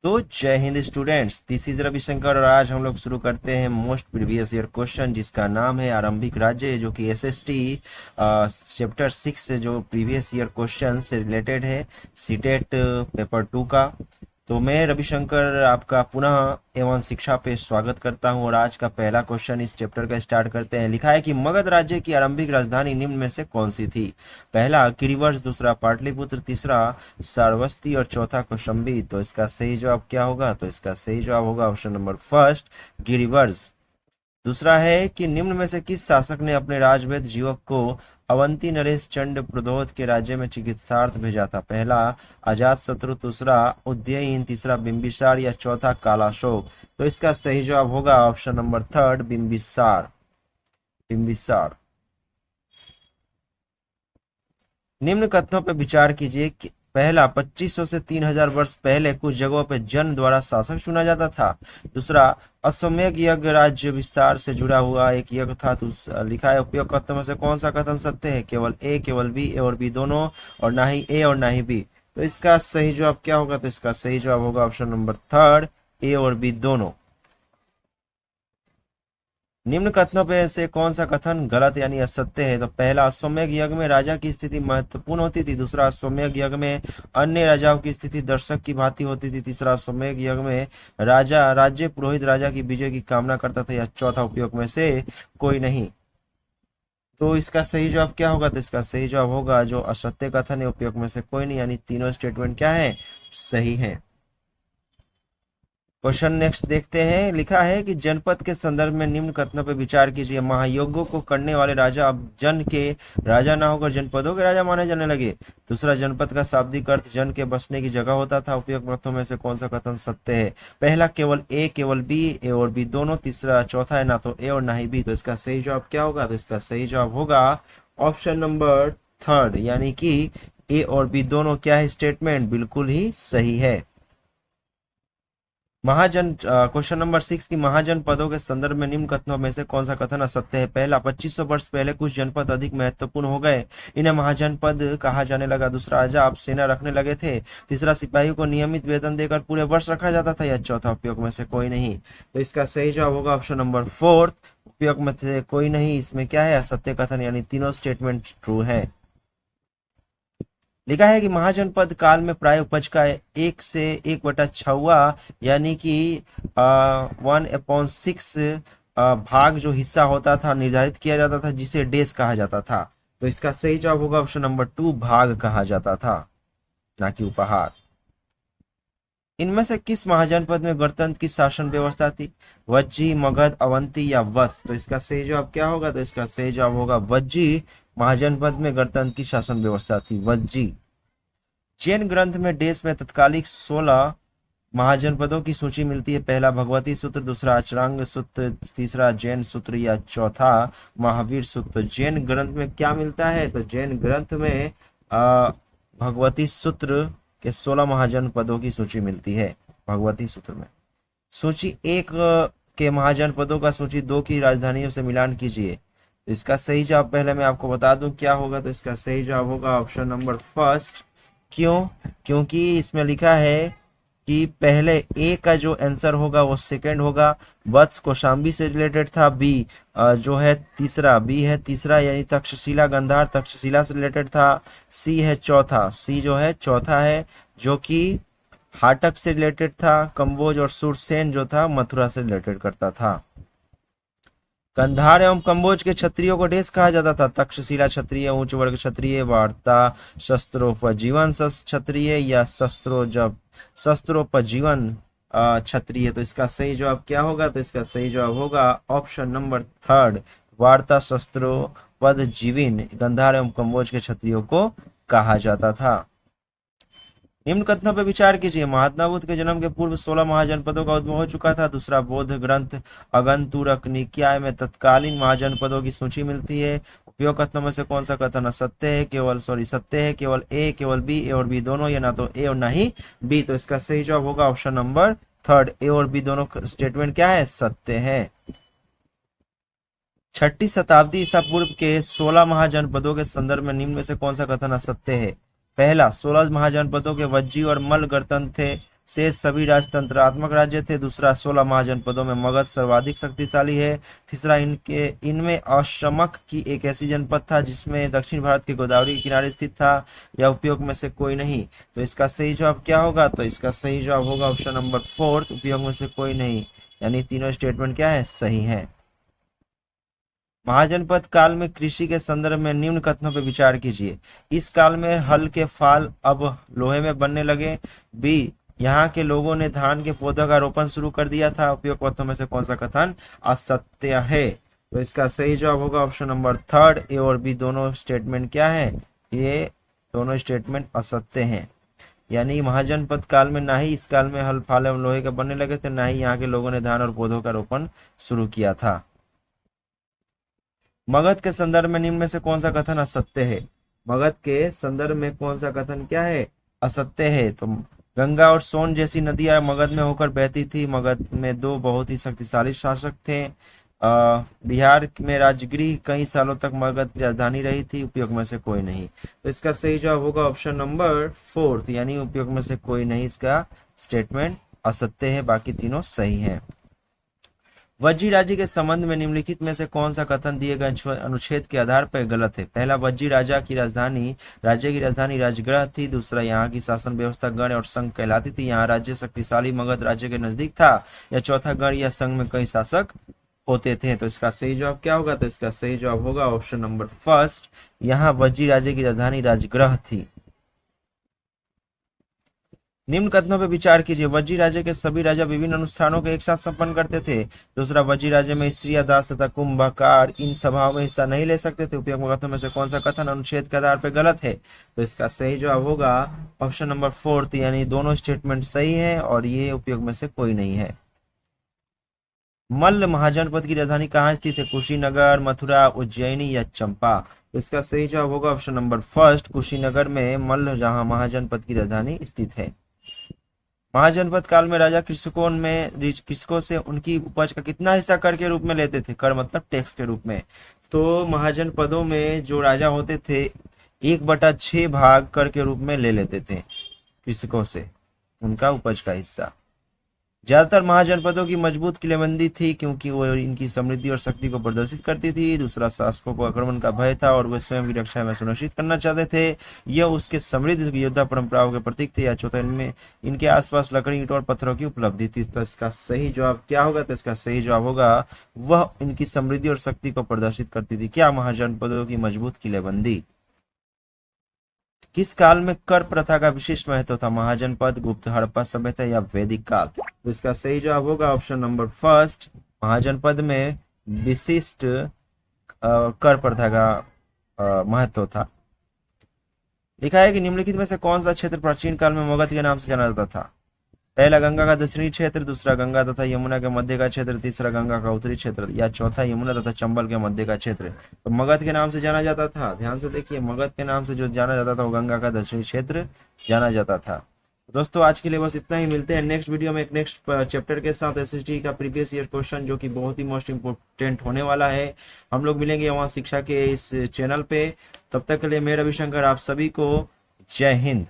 तो जय Hind students, this is Ravishankar और आज हम लोग शुरू करते हैं मोस्ट प्रीवियस ईयर क्वेश्चन जिसका नाम है आरंभिक राज्य, जो कि एसएसटी चैप्टर 6 से जो प्रीवियस ईयर क्वेश्चन से रिलेटेड है, सीटेट पेपर 2 का। तो मैं रविशंकर आपका पुनः एवं शिक्षा पे स्वागत करता हूं और आज का पहला क्वेश्चन इस चैप्टर का स्टार्ट करते हैं। लिखा है कि मगध राज्य की आरंभिक राजधानी निम्न में से कौन सी थी? पहला किरिवंश, दूसरा पाटलिपुत्र, तीसरा श्रावस्ती और चौथा कौशंबी। तो इसका सही जवाब क्या होगा? तो इसका सही जवाब होगा ऑप्शन नंबर फर्स्ट, गिरिवर्स। दूसरा है कि निम्न में से किस शासक ने अपने राजवैद्य युवक को अवंती नरेश चंड प्रदोत के राज्य में चिकित्सार्थ भेजा था? पहला अजात शत्रु, दूसरा उदयन, तीसरा बिंबिसार या चौथा कालाशोक। तो इसका सही जवाब होगा option number third, Bimbisara. Bimbisara. निम्न कथनों पर विचार कीजिए कि पहला, 2500 से 3000 वर्ष पहले कुछ जगहों पर जन द्वारा शासक चुना जाता था। दूसरा, अश्वमेध यज्ञ राज्य विस्तार से जुड़ा हुआ एक यज्ञ था। लिखा है उपयुक्त कथनों में से कौन सा कथन सत्य है? केवल ए, केवल बी, ए और बी दोनों, और ना ही ए और ना ही बी। तो इसका सही जवाब क्या होगा? तो इसका सही जवाब होगा ऑप्शन नंबर थर्ड, ए और बी दोनों। निम्न कथनों पे से कौन सा कथन गलत यानी असत्य है? तो पहला, अश्वमेध यज्ञ में राजा की स्थिति महत्वपूर्ण होती थी। दूसरा, अश्वमेध यज्ञ में अन्य राजाओं की स्थिति दर्शक की भांति होती थी। तीसरा, अश्वमेध यज्ञ में राज्य पुरोहित राजा की विजय की कामना करता था। या चौथा, उपयोग में से कोई नहीं। तो इसका सही जवाब क्या होगा? तो इसका सही जवाब होगा जो असत्य कथन है, उपयोग में से कोई नहीं, यानी तीनों स्टेटमेंट क्या है? सही है। क्वेश्चन नेक्स्ट देखते हैं। लिखा है कि जनपद के संदर्भ में निम्न कथनों पर विचार कीजिए। महायज्ञों को करने वाले राजा अब जन के राजा ना होकर जनपदों के राजा माने जाने लगे। दूसरा, जनपद का शाब्दिक अर्थ जन के बसने की जगह होता था। उपयुक्त कथनों में से कौन सा कथन सत्य है? पहला, केवल ए, केवल बी, ए और बी दोनों। तीसरा, चौथा है ना तो ए और ना ही बी। तो इसका सही जवाब क्या होगा? तो इसका सही जवाब होगा ऑप्शन नंबर थर्ड, यानी कि ए और बी दोनों क्या है? स्टेटमेंट बिल्कुल ही सही है। क्वेश्चन नंबर 6 की महाजन पदों के संदर्भ में निम्न कथनों में से कौन सा कथन असत्य है? पहला, 2500 वर्ष पहले कुछ जनपद अधिक महत्वपूर्ण हो गए, इन्हें महाजन पद कहा जाने लगा। दूसरा, राजा अब सेना रखने लगे थे। तीसरा, सिपाहियों को नियमित वेतन देकर पूरे वर्ष रखा जाता था। या चौथा, उपयोग में से कोई नहीं। तो इसका सही जवाब होगा ऑप्शन नंबर फोर्थ, उपयोग में से कोई नहीं। इसमें क्या है? असत्य कथन, यानी तीनों स्टेटमेंट ट्रू है। लिखा है कि महाजनपद काल में प्राय उपज का 1/6 यानी कि 1/6 भाग जो हिस्सा होता था निर्धारित किया जाता था, जिसे डेस कहा जाता था। तो इसका सही जवाब होगा ऑप्शन नंबर 2, भाग कहा जाता था, ना कि उपहार। इनमें से किस महाजनपद में गणतंत्र की शासन व्यवस्था थी? वज्जी, मगध, अवंती या वत्स। तो इसका सही जवाब क्या होगा? तो इसका सही जवाब होगा वज्जी महाजनपद में गणतंत्र की शासन व्यवस्था थी, वज्जी। जैन ग्रंथ में देश में तत्कालिक 16 महाजनपदों की सूची मिलती है। पहला, भगवती सूत्र, दूसरा अचरांग सूत्र, तीसरा जैन सूत्र या चौथा महावीर सूत्र। जैन ग्रंथ में क्या मिलता है? तो जैन ग्रंथ में भगवती सूत्र के 16 महाजनपदों की सूची मिलती है। भगवती सूत्र में सूची 1 के महाजनपदों का सूची 2 की राजधानियों से मिलान कीजिए। इसका सही जवाब पहले मैं आपको बता दूं क्या होगा। तो इसका सही जवाब होगा ऑप्शन नंबर फर्स्ट। क्यों? क्योंकि इसमें लिखा है कि पहले ए का जो आंसर होगा वो सेकंड होगा। वत्स कौशाम्बी से रिलेटेड था। बी जो है तीसरा, बी है तीसरा यानी तक्षशिला, गंधार तक्षशिला से रिलेटेड था। सी है चौथा, सी जो है चौथा है जो कि हाटक से रिलेटेड था। कंबोज और सुरसेन जो था मथुरा से रिलेटेड करता था। कंधार एवं कंबोज के क्षत्रियों को देश कहा जाता था। तक्षशिला क्षत्रिय, उच्च वर्ग क्षत्रिय, वार्ता शस्त्रोपजीवन क्षत्रिय या शस्त्रोपजीवन क्षत्रिय। तो इसका सही जवाब क्या होगा? तो इसका सही जवाब होगा ऑप्शन नंबर थर्ड, वार्ता शस्त्रोपद जीवन गंधार एवं कंबोज के क्षत्रियों को कहा जाता था। निम्न कथनों पर विचार कीजिए। महात्मा बुद्ध के जन्म के पूर्व 16 महाजनपदों का उद्भव हो चुका था। दूसरा, बौद्ध ग्रंथ अगंतुरक निकाय में तत्कालीन महाजनपदों की सूची मिलती है। उपयोग कथनों में से कौन सा कथन सत्य है? सत्य है। केवल ए, केवल बी, ए और बी दोनों, या ना तो ए और ना ही बी। तो इसका सही जवाब होगा ऑप्शन नंबर थर्ड, ए और बी दोनों स्टेटमेंट क्या है? सत्य है। 6ठी शताब्दी ईसा पूर्व के 16 महाजनपदों के संदर्भ में निम्न में से कौन सा कथन असत्य है? पहला, 16 महाजनपदों के वज्जी और मल्ल गणतंत्र थे। शेष सभी राजतंत्रात्मक राज्य थे। दूसरा, 16 महाजनपदों में मगध सर्वाधिक शक्तिशाली है। तीसरा, इनमें अश्रमक की एक ऐसी जनपद था जिसमें दक्षिण भारत के गोदावरी के किनारे स्थित था। या उपयोग में से कोई नहीं। तो इसका सही जवाब क्या होगा? तो इसका सही जवाब होगा ऑप्शन नंबर 4, उपयोग में से कोई नहीं। यानी तीनों स्टेटमेंट क्या है? सही है। महाजनपद काल में कृषि के संदर्भ में निम्न कथनों पर विचार कीजिए। इस काल में हल के फाल अब लोहे में बनने लगे। बी, यहाँ के लोगों ने धान के पौधों का रोपण शुरू कर दिया था। उपयुक्त कथनों में से कौन सा कथन असत्य है? तो इसका सही जवाब होगा ऑप्शन नंबर 3। ए और बी दोनों स्टेटमेंट क्या है? ये दोनों स्टेटमेंट असत्य हैं। यानी महाजनपद काल में ना ही इस काल में हल फाल एवं लोहे के बनने लगे थे, ना ही यहाँ के लोगों ने धान और पौधों का रोपण शुरू किया था। मगध के संदर्भ में निम्न में से कौन सा कथन असत्य है? मगध के संदर्भ में कौन सा कथन क्या है? असत्य है। तो गंगा और सोन जैसी नदियां मगध में होकर बहती थी। मगध में दो बहुत ही शक्तिशाली शासक थे। बिहार में राजगृह कई सालों तक मगध की राजधानी रही थी। उपयोग में से कोई नहीं। तो इसका सही जवाब होगा ऑप्शन नंबर 4, यानी उपयोग में से कोई नहीं। इसका स्टेटमेंट असत्य है, बाकी तीनों सही है। वज्जी राज्य के संबंध में निम्नलिखित में से कौन सा कथन दिए गए अनुच्छेद के आधार पर गलत है? पहला, वज्जी राज्य की राजधानी राजगृह थी। दूसरा, यहाँ की शासन व्यवस्था गण और संघ कहलाती थी। यहाँ राज्य शक्तिशाली मगध राज्य के नजदीक था। या चौथा, गण या संघ में कई शासक होते थे। तो इसका सही जवाब क्या होगा? तो इसका सही जवाब होगा ऑप्शन नंबर 1। यहाँ वज्जी राज्य की राजधानी राजगृह थी। निम्न कथनों पर विचार कीजिए। वज्जी राज्य के सभी राजा विभिन्न अनुष्ठानों को एक साथ संपन्न करते थे। दूसरा, वज्जी राज्य में स्त्रियां, दास तथा कुंभकार इन सभाओं में हिस्सा नहीं ले सकते थे। उपयुक्त कथनों में से कौन सा कथन अनुच्छेद के आधार पर गलत है? तो इसका सही जवाब होगा ऑप्शन नंबर 4, यानी दोनों स्टेटमेंट सही है और ये उपयोग में से कोई नहीं है। मल्ल महाजनपद की राजधानी कहाँ स्थित है? कुशीनगर, मथुरा, उज्जैनी या चंपा? तो इसका सही जवाब होगा ऑप्शन नंबर 1, कुशीनगर में मल्ल जहां महाजनपद की राजधानी स्थित है। महाजनपद काल में राजा कृषकों से उनकी उपज का कितना हिस्सा कर के रूप में लेते थे? कर मतलब टैक्स के रूप में। तो महाजनपदों में जो राजा होते थे 1/6 भाग कर के रूप में ले लेते थे कृषकों से उनका उपज का हिस्सा। ज्यादातर महाजनपदों की मजबूत किलेबंदी थी क्योंकि वो इनकी समृद्धि और शक्ति को प्रदर्शित करती थी। दूसरा, शासकों को आक्रमण का भय था और वे स्वयं की रक्षा में सुनिश्चित करना चाहते थे। यह उसके समृद्ध योद्धा परंपराओं के प्रतीक थे। या चौथा, इनमें इनके आसपास लकड़ी, ईंट और पत्थरों की उपलब्धि थी। तो इसका सही जवाब क्या होगा? तो इसका सही जवाब होगा वह इनकी समृद्धि और शक्ति को प्रदर्शित करती थी। क्या? महाजनपदों की मजबूत किलेबंदी। किस काल में कर प्रथा का विशिष्ट महत्व था? महाजनपद, गुप्त, हड़प्पा सभ्यता या वैदिक काल? तो इसका सही जवाब होगा ऑप्शन नंबर 1, महाजनपद में विशिष्ट कर प्रथा का महत्व था। लिखा है कि निम्नलिखित में से कौन सा क्षेत्र प्राचीन काल में मगध के नाम से जाना जाता था? पहला, गंगा का दक्षिणी क्षेत्र। दूसरा, गंगा तथा यमुना के मध्य का क्षेत्र। तीसरा, गंगा का उत्तरी क्षेत्र। या चौथा, यमुना तथा चंबल के मध्य का क्षेत्र। तो मगध के नाम से जाना जाता था। ध्यान से देखिए, मगध के नाम से जो जाना जाता था वो गंगा का दक्षिणी क्षेत्र जाना जाता था। दोस्तों, आज के लिए बस इतना ही। मिलते हैं नेक्स्ट वीडियो में एक नेक्स्ट चैप्टर के साथ, एसएसटी का प्रीवियस ईयर क्वेश्चन जो कि बहुत ही मोस्ट इंपोर्टेंट होने वाला है। हम लोग मिलेंगे वहां शिक्षा के इस चैनल पे। तब तक के लिए मैं रविशंकर आप सभी को जय हिंद।